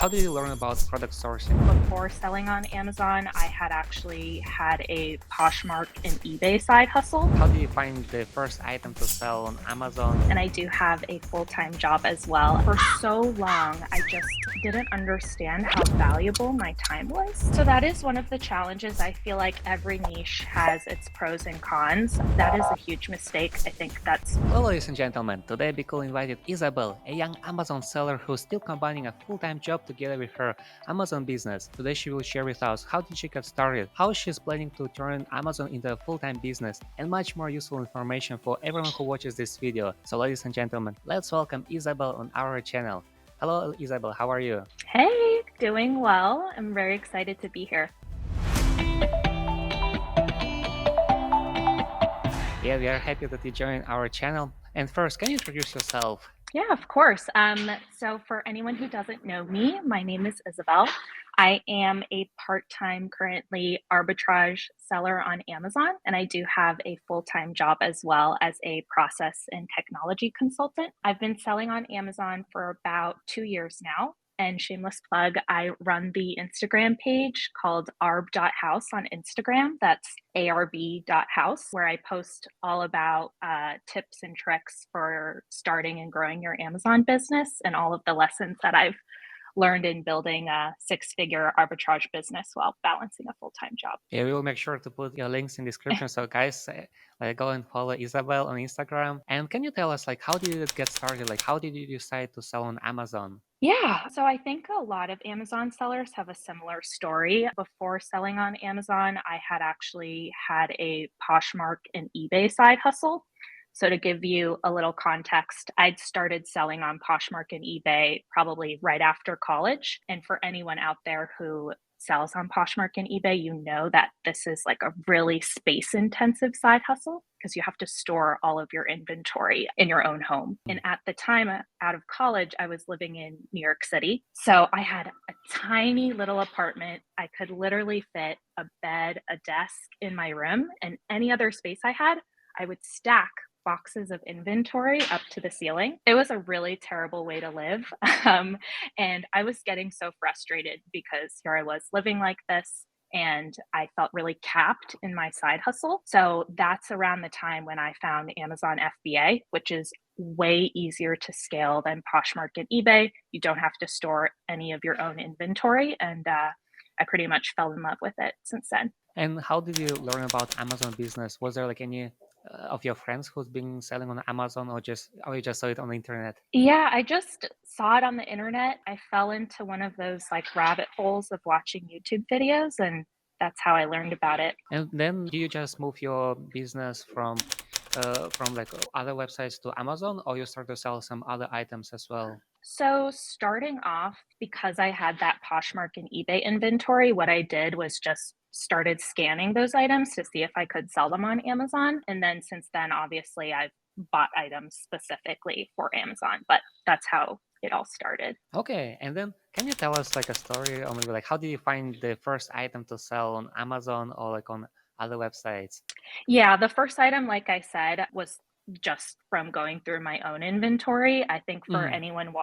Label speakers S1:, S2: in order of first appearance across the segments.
S1: How did you learn about product sourcing?
S2: Before selling on Amazon, I had actually had a Poshmark and eBay side hustle,
S1: How did you find the first item to sell on Amazon?
S2: and I do have a full-time job as well. For so long, I just didn't understand how valuable my time was. So that is one of the challenges. I feel like every niche has its pros and cons. That is a huge mistake. I think that's
S1: Hello ladies and gentlemen, today BQool invited Isabelle, a young Amazon seller who's still combining a full-time job together with her Amazon business. Today she will share with us how did she get started, how she's planning to turn Amazon into a full-time business, and much more useful information for everyone who watches this video. So ladies and gentlemen, let's welcome Isabelle on our channel. Hello Isabelle, how are you?
S2: hey, doing well. I'm very excited to be here.
S1: Yeah, we are happy that you joined our channel. And first, can you introduce yourself?
S2: Yeah, of course. So for anyone who doesn't know me, my name is Isabelle. I am a part-time currently arbitrage seller on Amazon, and I do have a full-time job as well as a process and technology consultant. I've been selling on Amazon for about 2 years now. And shameless plug, I run the Instagram page called arb.house on Instagram. That's arb.house, where I post all about tips and tricks for starting and growing your Amazon business and all of the lessons that I've learned in building a six-figure arbitrage business while balancing a full-time job.
S1: Yeah, we will make sure to put your links in description. So guys, go and follow Isabelle on Instagram. And can you tell us how did it get started? How did you decide to sell on Amazon?
S2: Yeah, so I think a lot of Amazon sellers have a similar story. Before selling on Amazon, I had actually had a Poshmark and eBay side hustle. So to give you a little context, I'd started selling on Poshmark and eBay probably right after college. And for anyone out there who sells on Poshmark and eBay, you know that this is like a really space intensive side hustle because you have to store all of your inventory in your own home. And at the time out of college, I was living in New York City. So I had a tiny little apartment. I could literally fit a bed, a desk in my room, and any other space I had, I would stack boxes of inventory up to the ceiling. It was a really terrible way to live. Um, and I was getting so frustrated because here I was living like this and I felt really capped in my side hustle. So that's around the time when I found Amazon FBA, which is way easier to scale than Poshmark and eBay. You don't have to store any of your own inventory. And I pretty much fell in love with it since then.
S1: And how did you learn about Amazon business? Was there any of your friends who's been selling on Amazon, or you just saw it on the internet?
S2: Yeah, I just saw it on the internet. I fell into one of those like rabbit holes of watching YouTube videos, and that's how I learned about it.
S1: And then do you just move your business from other websites to Amazon, or you start to sell some other items as well?
S2: So, starting off, because I had that Poshmark and eBay inventory, what I did was just started scanning those items to see if I could sell them on Amazon. And then since then, obviously, I've bought items specifically for Amazon, but that's how it all started.
S1: Okay, and then can you tell us a story, or maybe how did you find the first item to sell on Amazon or on other websites?
S2: Yeah, the first item, like I said, was just from going through my own inventory. I think for
S1: Mhm.
S2: anyone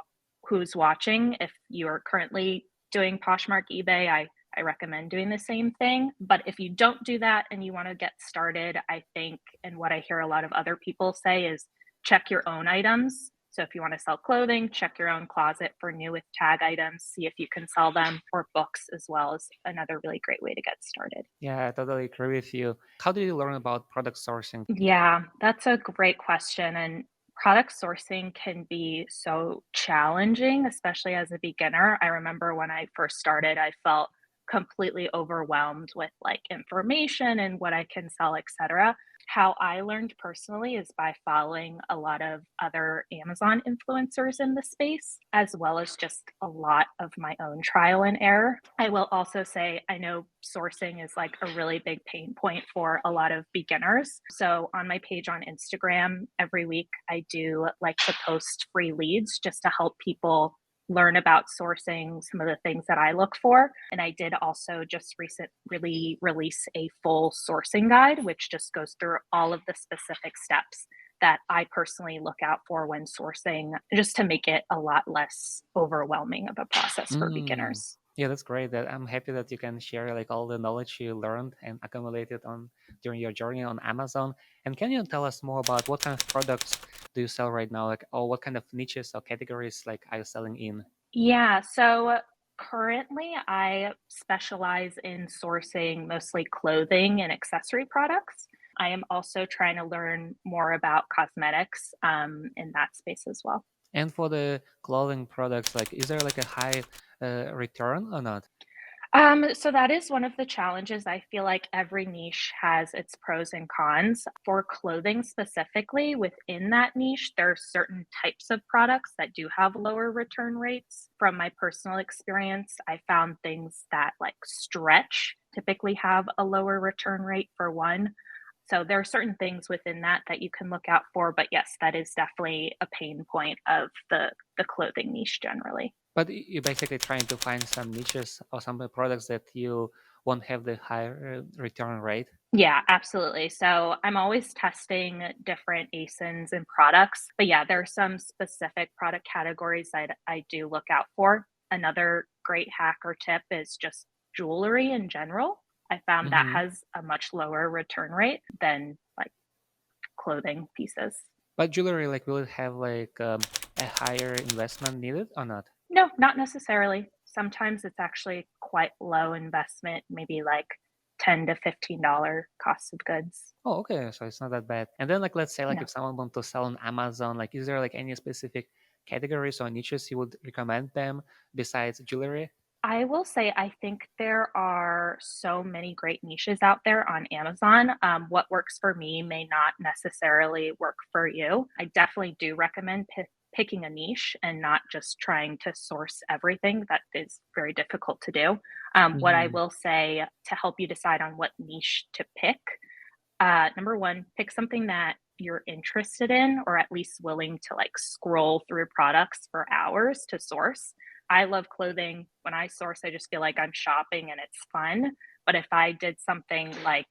S2: who's watching, if you're currently doing Poshmark, eBay, I recommend doing the same thing. But if you don't do that and you want to get started, I think, and what I hear a lot of other people say is check your own items. So if you want to sell clothing, check your own closet for new with tag items, see if you can sell them, or books as well is another really great way to get started.
S1: Yeah, I totally agree with you. How did you learn about product sourcing?
S2: Yeah, that's a great question. And product sourcing can be so challenging, especially as a beginner. I remember when I first started, I felt completely overwhelmed with like information and what I can sell, etc. How I learned personally is by following a lot of other Amazon influencers in the space, as well as just a lot of my own trial and error. I will also say I know sourcing is like a really big pain point for a lot of beginners. So on my page on Instagram, every week I do like to post free leads just to help people learn about sourcing, some of the things that I look for. And I did also just recently release a full sourcing guide, which just goes through all of the specific steps that I personally look out for when sourcing, just to make it a lot less overwhelming of a process for
S1: Mm.
S2: beginners.
S1: Yeah, that's great. That I'm happy that you can share like all the knowledge you learned and accumulated on during your journey on Amazon. And can you tell us more about what kind of products do you sell right now? Like, or what kind of niches or categories like are you selling in?
S2: Yeah, so currently I specialize in sourcing mostly clothing and accessory products. I am also trying to learn more about cosmetics in that space as well.
S1: And for the clothing products, like, is there like a high return or not?
S2: So that is one of the challenges. I feel like every niche has its pros and cons. For clothing specifically, within that niche, there are certain types of products that do have lower return rates. From my personal experience, I found things that like stretch typically have a lower return rate for one. So there are certain things within that that you can look out for, but yes, that is definitely a pain point of the clothing niche generally.
S1: But you're basically trying to find some niches or some products that you won't have the higher return rate.
S2: Yeah, absolutely. So I'm always testing different ASINs and products. But yeah, there are some specific product categories that I do look out for. Another great hack or tip is just jewelry in general. I found that
S1: Hmm.
S2: has a much lower return rate than like clothing pieces.
S1: But jewelry, like, will it have like a higher investment needed or not?
S2: No, not necessarily. Sometimes it's actually quite low investment, maybe like $10 to $15 cost of goods.
S1: Oh, okay. So it's not that bad. And then, like, let's say, like,
S2: No.
S1: if someone wants to sell on Amazon, like, is there like any specific categories or niches you would recommend them besides jewelry?
S2: I will say I think there are so many great niches out there on Amazon. What works for me may not necessarily work for you. I definitely do recommend picking a niche and not just trying to source everything. That is very difficult to do. What I
S1: Hmm.
S2: will say to help you decide on what niche to pick, number one, pick something that you're interested in or at least willing to like scroll through products for hours to source. I love clothing. When I source, I just feel like I'm shopping and it's fun. But if I did something like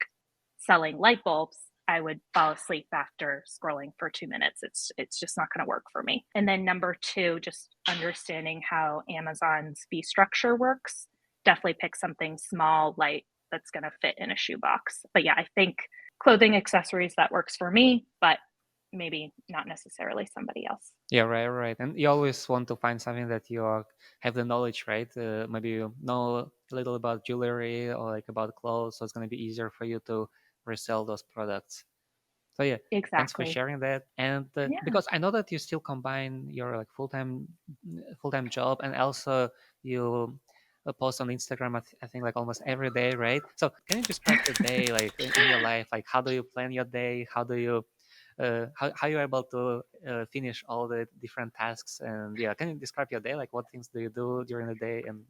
S2: selling light bulbs, I would fall asleep after scrolling for 2 minutes. It's just not going to work for me. And then number two, just understanding how Amazon's fee structure works. Definitely pick something small, light, that's going to fit in a shoebox. But yeah, I think clothing accessories that works for me, but maybe not necessarily somebody else.
S1: Yeah, right, right. And you always want to find something that have the knowledge, right? Maybe you know a little about jewelry or like about clothes, so it's going to be easier for you to resell those products. So yeah, thanks for
S2: Exactly.
S1: sharing that. And
S2: Yeah.
S1: because I know that you still combine your like full time job and also you post on Instagram. I think like almost every day, right? So can you describe your day like in your life? Like how do you plan your day? How do you how you're able to finish all the different tasks? And yeah, can you describe your day? Like what things do you do during the day? And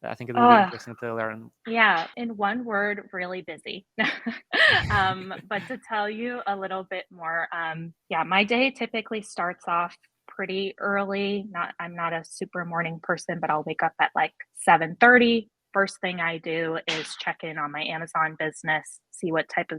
S1: I think it will be
S2: Oh,
S1: interesting to learn.
S2: yeah. In one word, really busy. But to tell you a little bit more, yeah, my day typically starts off pretty early. Not, I'm not a super morning person, but I'll wake up at like 7:30. First thing I do is check in on my Amazon business, see what type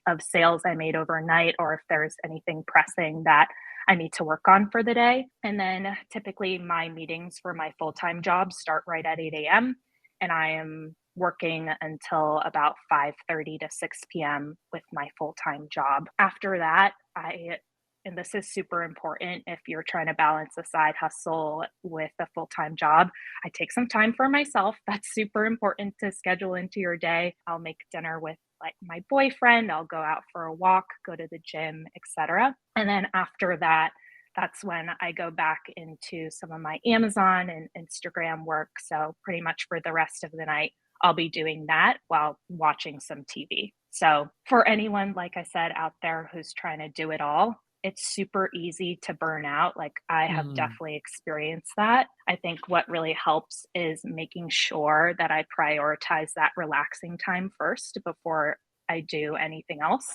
S2: of sales I made overnight, or if there's anything pressing that I need to work on for the day. And then typically my meetings for my full time job start right at 8 a.m. And I am working until about 5:30 to 6 p.m. with my full-time job. After that, I and this is super important if you're trying to balance a side hustle with a full-time job, I take some time for myself. That's super important to schedule into your day. I'll make dinner with like my boyfriend, I'll go out for a walk, go to the gym, etc. And then after that, that's when I go back into some of my Amazon and Instagram work. So, pretty much for the rest of the night, I'll be doing that while watching some TV. So, for anyone, like I said, out there who's trying to do it all, it's super easy to burn out. Like, I have
S1: Mhm.
S2: definitely experienced that. I think what really helps is making sure that I prioritize that relaxing time first before I do anything else.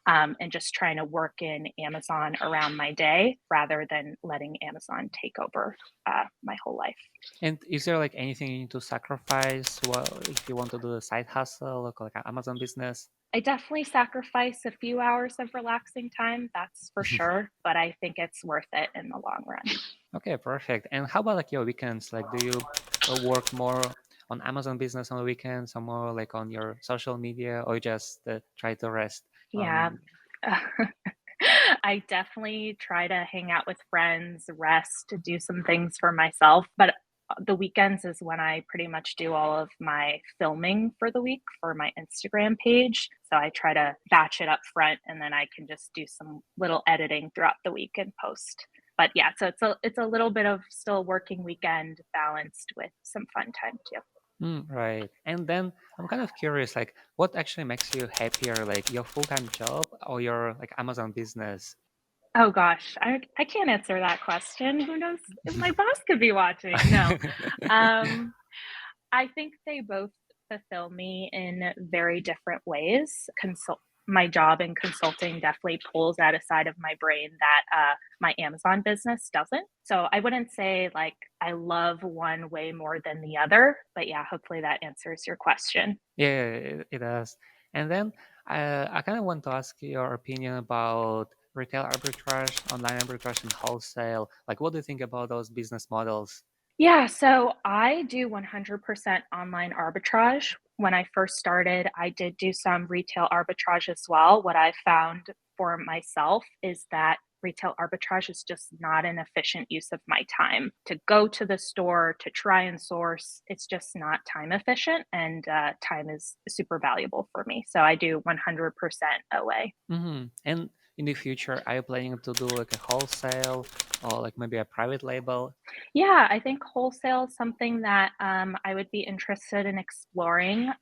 S2: and just trying to work in Amazon around my day rather than letting Amazon take over my whole life.
S1: And is there like anything you need to sacrifice if you want to do a side hustle like an Amazon business?
S2: I definitely sacrifice a few hours of relaxing time, that's for sure, but I think it's worth it in the long run.
S1: Okay, perfect. And how about like your weekends? Like, do you work more on Amazon business on the weekends, or more like on your social media, or you just try to rest
S2: Yeah.
S1: on?
S2: I definitely try to hang out with friends, rest, do some things for myself, but the weekends is when I pretty much do all of my filming for the week for my Instagram page. So I try to batch it up front and then I can just do some little editing throughout the week and post. But yeah, so it's a little bit of still working weekend balanced with some fun time too.
S1: Right. And then I'm kind of curious, like, what actually makes you happier, like your full-time job or your like Amazon business?
S2: Oh gosh, I can't answer that question. Who knows if my boss could be watching? No. Um, I think they both fulfill me in very different ways. My job in consulting definitely pulls at a side of my brain that my Amazon business doesn't. So I wouldn't say like I love one way more than the other, but yeah, hopefully that answers your question.
S1: Yeah, it does. And then I kind of want to ask your opinion about retail arbitrage, online arbitrage, and wholesale. Like, what do you think about those business models?
S2: Yeah, so I do 100% online arbitrage. When I first started, I did do some retail arbitrage as well. What I found for myself is that retail arbitrage is just not an efficient use of my time. To go to the store to try and source, it's just not time efficient, and time is super valuable for me. So I do 100% OA.
S1: And in the future, are you planning to do like a wholesale or like maybe a private label?
S2: Yeah, I think wholesale is something that I would be interested in exploring.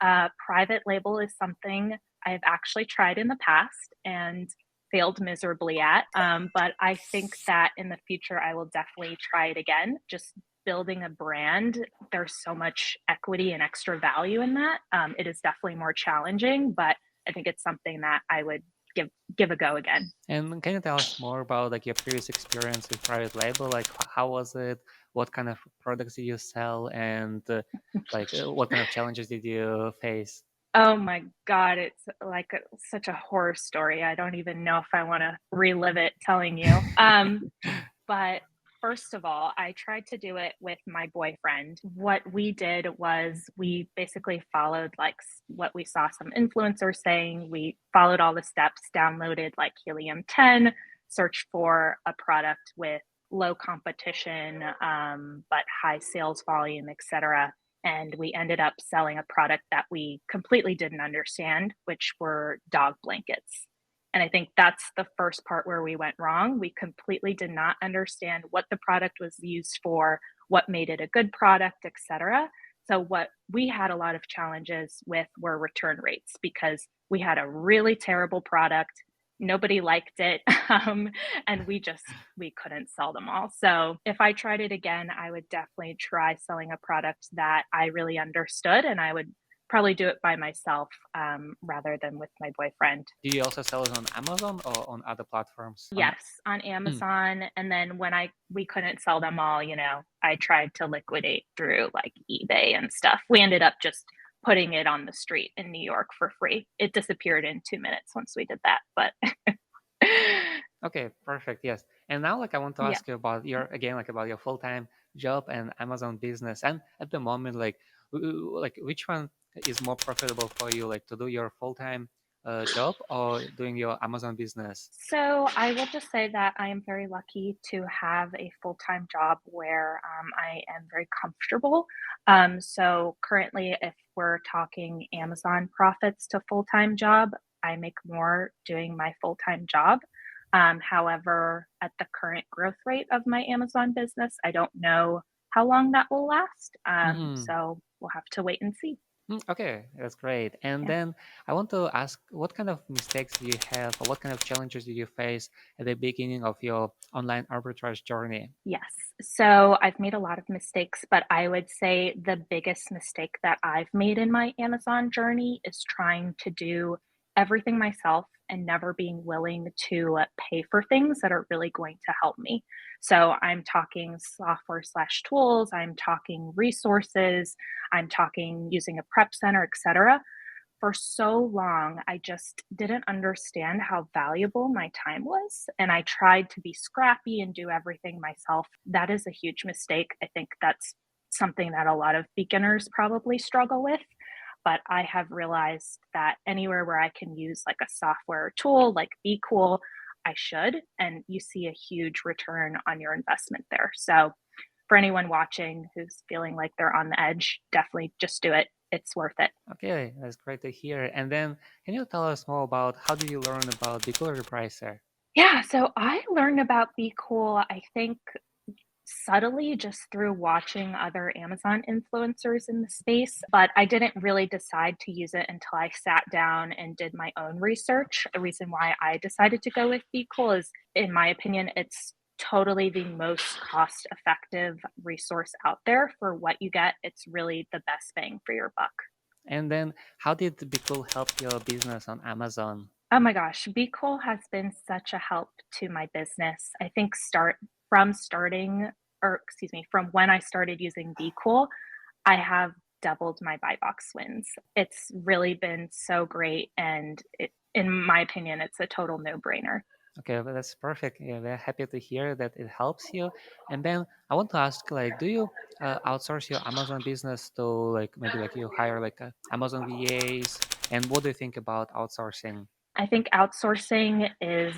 S2: Private label is something I've actually tried in the past and failed miserably at. But I think that in the future, I will definitely try it again. Just building a brand, there's so much equity and extra value in that. It is definitely more challenging, but I think it's something that I would give give a go again.
S1: And can you tell us more about like your previous experience with private label? Like, how was it? What kind of products did you sell? And what kind of challenges did you face?
S2: Oh my god, it's like such a horror story. I don't even know if I wanna relive it telling you. But first of all, I tried to do it with my boyfriend. What we did was we basically followed like what we saw some influencers saying. We followed all the steps, downloaded like Helium 10, searched for a product with low competition, but high sales volume, etc. And we ended up selling a product that we completely didn't understand, which were dog blankets. And I think that's the first part where we went wrong. We completely did not understand what the product was used for, what made it a good product, etc. So what we had a lot of challenges with were return rates because we had a really terrible product. Nobody liked it. Um, and we couldn't sell them all. So if I tried it again, I would definitely try selling a product that I really understood and I would probably do it by myself, rather than with my boyfriend.
S1: Do you also sell it on Amazon or on other platforms?
S2: Yes, on
S1: Mm,
S2: Amazon, and then when I we couldn't sell them all, I tried to liquidate through, like, eBay and stuff. We ended up just putting it on the street in New York for free. It disappeared in 2 minutes once we did that, but
S1: okay, perfect. Yes. And now, like, I want to
S2: yeah.
S1: ask you about about your full-time job and Amazon business. And at the moment, like, like, which one is more profitable for you, like, to do your full-time job or doing your Amazon business?
S2: So I will just say that I am very lucky to have a full-time job where I am very comfortable. So currently, if we're talking Amazon profits to full-time job, I make more doing my full-time job. However, at the current growth rate of my Amazon business, I don't know how long that will last.
S1: Mm-hmm.
S2: So we'll have to wait and see.
S1: Okay, that's great. And
S2: Yeah.
S1: then I want to ask, what kind of mistakes do you have, or what kind of challenges did you face at the beginning of your online arbitrage journey?
S2: Yes. So I've made a lot of mistakes, but I would say the biggest mistake that I've made in my Amazon journey is trying to do everything myself and never being willing to pay for things that are really going to help me. So I'm talking software slash tools, I'm talking resources, I'm talking using a prep center, etc. For so long, I just didn't understand how valuable my time was. And I tried to be scrappy and do everything myself. That is a huge mistake. I think that's something that a lot of beginners probably struggle with. But I have realized that anywhere where I can use like a software tool like BQool, I should. And you see a huge return on your investment there. So for anyone watching who's feeling like they're on the edge, definitely just do it. It's worth it.
S1: Okay, that's great to hear. And then, can you tell us more about how did you learn about BQool repricer?
S2: Yeah, so I learned about BQool, I think subtly just through watching other Amazon influencers in the space, but I didn't really decide to use it until I sat down and did my own research. The reason why I decided to go with BQool is, in my opinion, it's totally the most cost effective resource out there for what you get. It's really the best bang for your buck.
S1: And then, how did BQool help your business on Amazon?
S2: Oh my gosh, BQool has been such a help to my business. I think from when I started using BQool, I have doubled my buy box wins. It's really been so great, and in my opinion, it's a total no brainer.
S1: Okay, well, that's perfect. Yeah, we're happy to hear that it helps you. And then I want to ask, like, do you outsource your Amazon business to like maybe like you hire like Amazon VAs? And what do you think about outsourcing?
S2: I think outsourcing is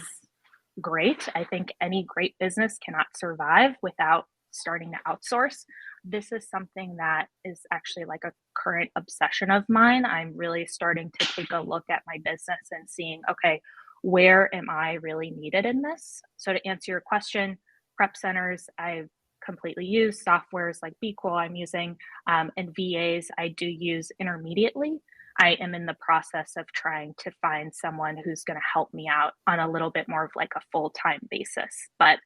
S2: great. I think any great business cannot survive without starting to outsource. This is something that is actually like a current obsession of mine. I'm really starting to take a look at my business and seeing, okay, where am I really needed in this? So, to answer your question, prep centers, I've completely used softwares like BQual I'm using, and VAs I do use intermediately. I am in the process of trying to find someone who's going to help me out on a little bit more of like a full time basis. But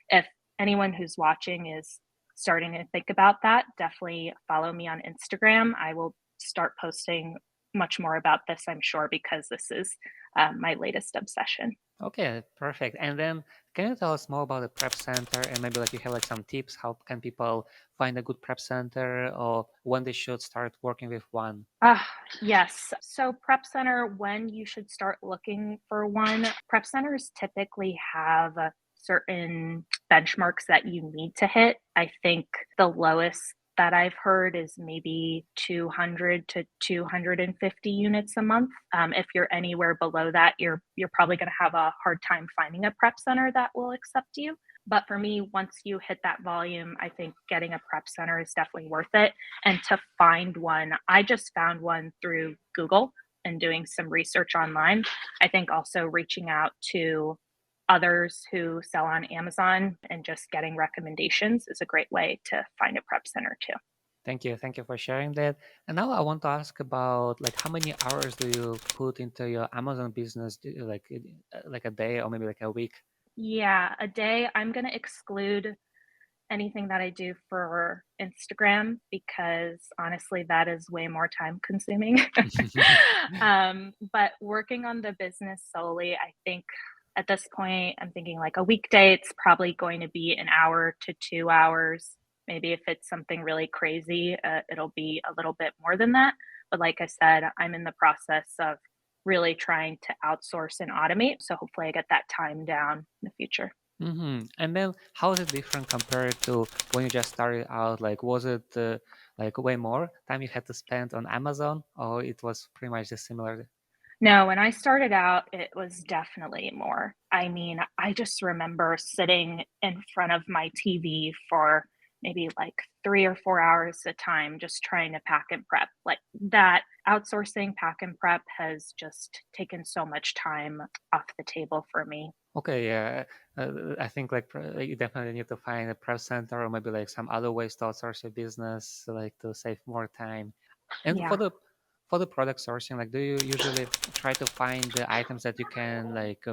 S2: if anyone who's watching is starting to think about that, definitely follow me on Instagram. I will start posting much more about this, I'm sure, because this is my latest obsession.
S1: Okay, perfect. And then can you tell us more about the prep center and maybe like you have like some tips? How can people find a good prep center or when they should start working with one?
S2: Ah, yes. So Prep Center, when you should start looking for one, Prep Centers typically have certain benchmarks that you need to hit. I think the lowest that I've heard is maybe 200 to 250 units a month. If you're anywhere below that, you're probably going to have a hard time finding a prep center that will accept you. But for me, once you hit that volume, I think getting a prep center is definitely worth it. And to find one, I just found one through Google and doing some research online. I think also reaching out to others who sell on Amazon and just getting recommendations is a great way to find a prep center too.
S1: Thank you. Thank you for sharing that. And now I want to ask about like how many hours do you put into your Amazon business, like a day or maybe like a week?
S2: Yeah, a day, I'm going to exclude anything that I do for Instagram because honestly, that is way more time consuming. But working on the business solely, I think at this point, I'm thinking like a weekday, it's probably going to be an hour to 2 hours. Maybe if it's something really crazy, it'll be a little bit more than that. But like I said, I'm in the process of really trying to outsource and automate. So hopefully I get that time down in the future.
S1: And then how is it different compared to when you just started out? Like, was it like way more time you had to spend on Amazon, or it was pretty much the similar?
S2: No, when I started out, it was definitely more. I mean, I just remember sitting in front of my TV for maybe like 3 or 4 hours at a time, just trying to pack and prep. Like that outsourcing pack and prep has just taken so much time off the table for me.
S1: Okay, yeah, I think like you definitely need to find a prep center or maybe like some other ways to outsource your business, like to save more time. And
S2: Yeah.
S1: for the product sourcing, like, do you usually try to find the items that you can like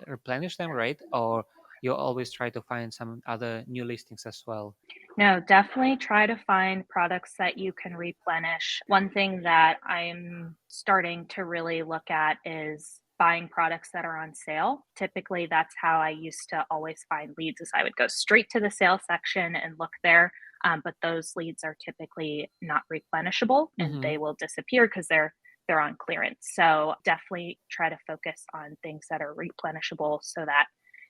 S1: replenish them, right? Or you always try to find some other new listings as well?
S2: No, definitely try to find products that you can replenish. One thing that I'm starting to really look at is buying products that are on sale. Typically, that's how I used to always find leads is I would go straight to the sale section and look there. But those leads are typically not replenishable and
S1: Mm-hmm.
S2: they will disappear because they're on clearance. So definitely try to focus on things that are replenishable so that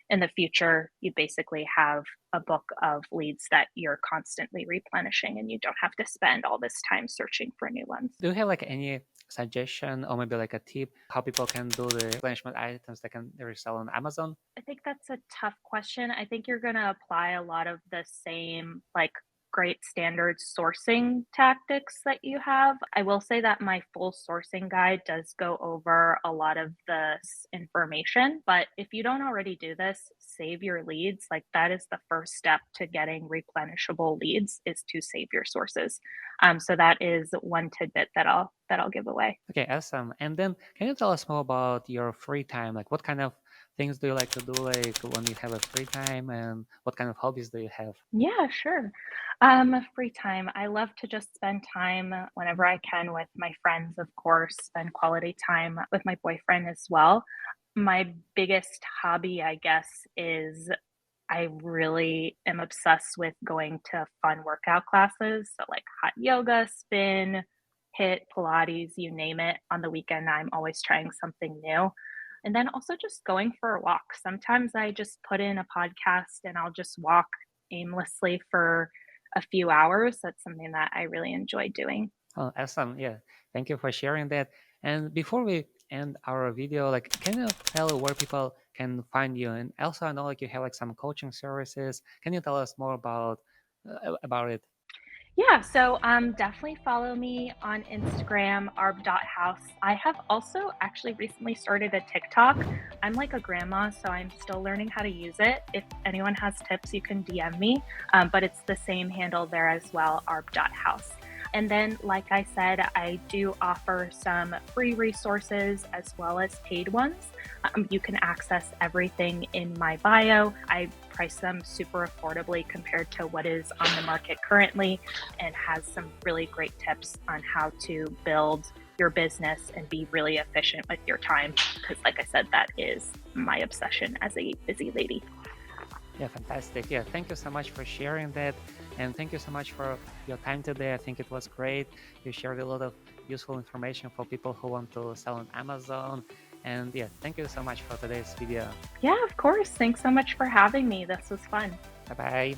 S2: in the future, you basically have a book of leads that you're constantly replenishing and you don't have to spend all this time searching for new ones.
S1: Do you have like any suggestion or maybe like a tip how people can do the replenishment items that can resell on Amazon?
S2: I think that's a tough question. I think you're going to apply a lot of the same, like, great standard sourcing tactics that you have. I will say that my full sourcing guide does go over a lot of this information, but if you don't already do this, save your leads. Like that is the first step to getting replenishable leads is to save your sources. So that is one tidbit that I'll give away.
S1: Okay, awesome. And then can you tell us more about your free time? Like what kind of things do you like to do like when you have a free time and what kind of hobbies do you have?
S2: Yeah, sure. Free time. I love to just spend time whenever I can with my friends, of course, spend quality time with my boyfriend as well. My biggest hobby, I guess, is I really am obsessed with going to fun workout classes. So, like hot yoga, spin, hit, Pilates, you name it. On the weekend, I'm always trying something new. And then also just going for a walk. Sometimes I just put in a podcast and I'll just walk aimlessly for a few hours. That's something that I really enjoy doing.
S1: Oh, awesome. Yeah. Thank you for sharing that. And before we end our video, like, can you tell where people can find you? And also, I know like you have like some coaching services. Can you tell us more about it?
S2: Yeah, so definitely follow me on Instagram, arb.house. I have also actually recently started a TikTok. I'm like a grandma, so I'm still learning how to use it. If anyone has tips, you can DM me, but it's the same handle there as well, arb.house. And then, like I said, I do offer some free resources as well as paid ones. You can access everything in my bio. I price them super affordably compared to what is on the market currently and has some really great tips on how to build your business and be really efficient with your time. Because, like I said, that is my obsession as a busy lady.
S1: Yeah, fantastic. Yeah, thank you so much for sharing that. And thank you so much for your time today. I think it was great. You shared a lot of useful information for people who want to sell on Amazon. And yeah, thank you so much for today's video.
S2: Yeah, of course. Thanks so much for having me. This was fun.
S1: Bye bye.